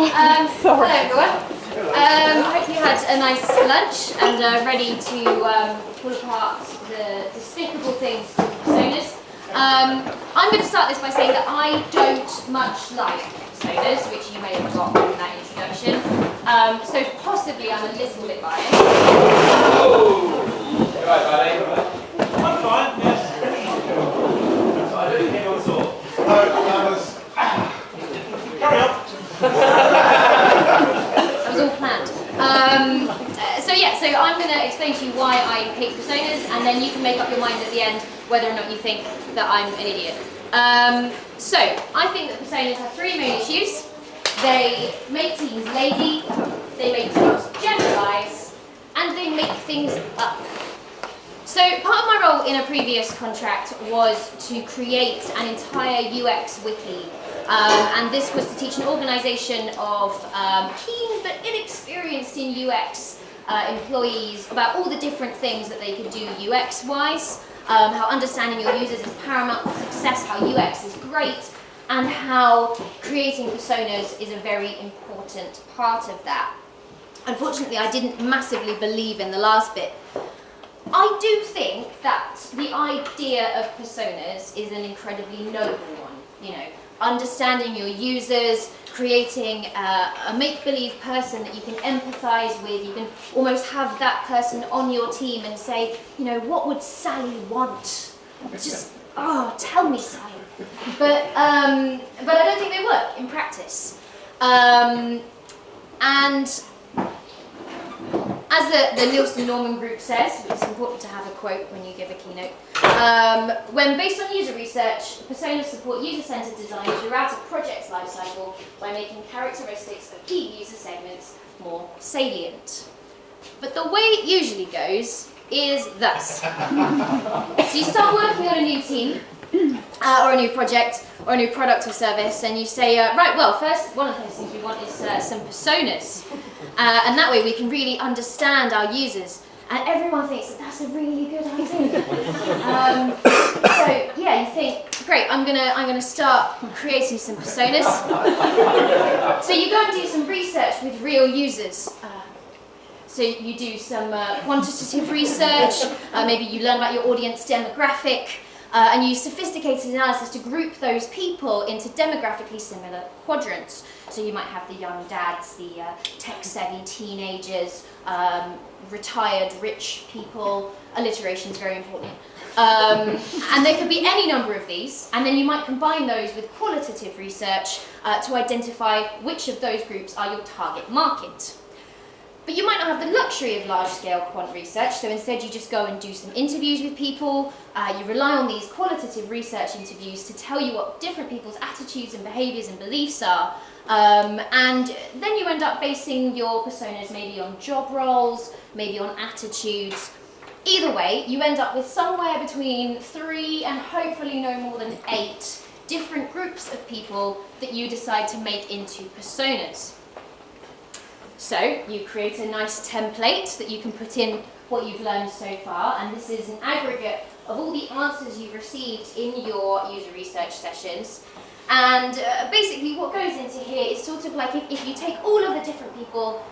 Hello everyone. I hope you had a nice lunch and are ready to pull apart the despicable things called personas. I'm going to start this by saying that I don't much like personas, which you may have got from that introduction. So possibly I'm a little bit biased. Oh! You right, buddy? I'm fine, yes. I don't think anyone saw. Carry on. That was all planned. So I'm going to explain to you why I hate personas, and then you can make up your mind at the end whether or not you think that I'm an idiot. So I think that personas have three main issues. They make teams lazy, they make teams generalise, and they make things up. So part of my role in a previous contract was to create an entire UX wiki. And this was to teach an organisation of keen but inexperienced in UX employees about all the different things that they could do UX-wise, how understanding your users is paramount to success, how UX is great, and how creating personas is a very important part of that. Unfortunately, I didn't massively believe in the last bit. I do think that the idea of personas is an incredibly noble one, you know. Understanding your users, creating a make-believe person that you can empathise with. You can almost have that person on your team and say, you know, what would Sally want? Just, tell me, Sally. But I don't think they work in practice. And as the Nielsen Norman group says, it's important to have a quote when you give a keynote, when based on user research, personas support user-centered design throughout a project's lifecycle by making characteristics of key user segments more salient. But the way it usually goes is thus. So you start working on a new team, or a new project, or a new product or service, and you say, right, well, first, one of the things we want is some personas. And that way we can really understand our users. And everyone thinks that that's a really good idea. So yeah, you think, great, I'm gonna start creating some personas. So you go and do some research with real users. So you do some quantitative research, maybe you learn about your audience demographic, and use sophisticated analysis to group those people into demographically similar quadrants. So you might have the young dads, the tech-savvy teenagers, retired rich people. Alliteration is very important. And there could be any number of these, and then you might combine those with qualitative research to identify which of those groups are your target market. But you might not have the luxury of large-scale quant research, so instead you just go and do some interviews with people. You rely on these qualitative research interviews to tell you what different people's attitudes and behaviours and beliefs are. And then you end up basing your personas maybe on job roles, maybe on attitudes. Either way, you end up with somewhere between 3 and hopefully no more than 8 different groups of people that you decide to make into personas. So you create a nice template that you can put in what you've learned so far, and this is an aggregate of all the answers you've received in your user research sessions. And basically what goes into here is sort of like if you take all of the different people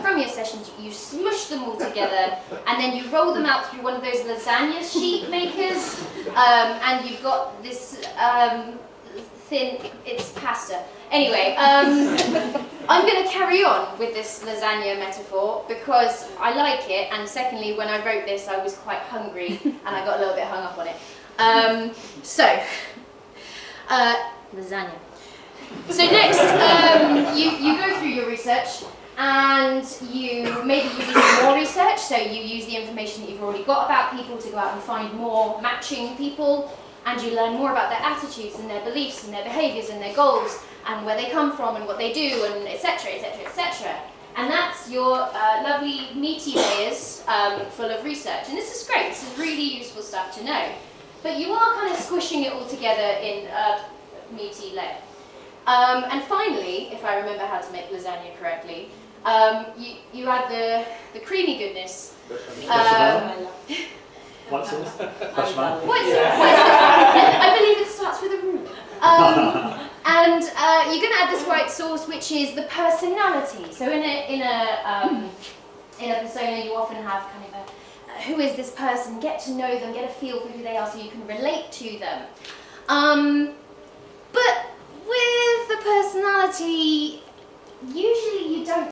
from your sessions, you smush them all together, and then you roll them out through one of those lasagna sheet makers, and you've got this thin, it's pasta. Anyway, I'm going to carry on with this lasagna metaphor because I like it, and secondly, when I wrote this, I was quite hungry, and I got a little bit hung up on it. Lasagna. So next, you go through your research, and maybe you do some more research, so you use the information that you've already got about people to go out and find more matching people, and you learn more about their attitudes and their beliefs and their behaviours and their goals, and where they come from and what they do, and etc, etc, etc. And that's your lovely meaty layers full of research. And this is great, this is really useful stuff to know. But you are kind of squishing it all together in a meaty layer. And finally, if I remember how to make lasagna correctly, you add the creamy goodness. What's it? I believe it starts with a roux. And you're going to add this white sauce, which is the personality. So in a persona, you often have kind of a who is this person? Get to know them, get a feel for who they are, so you can relate to them. But with the personality, usually you don't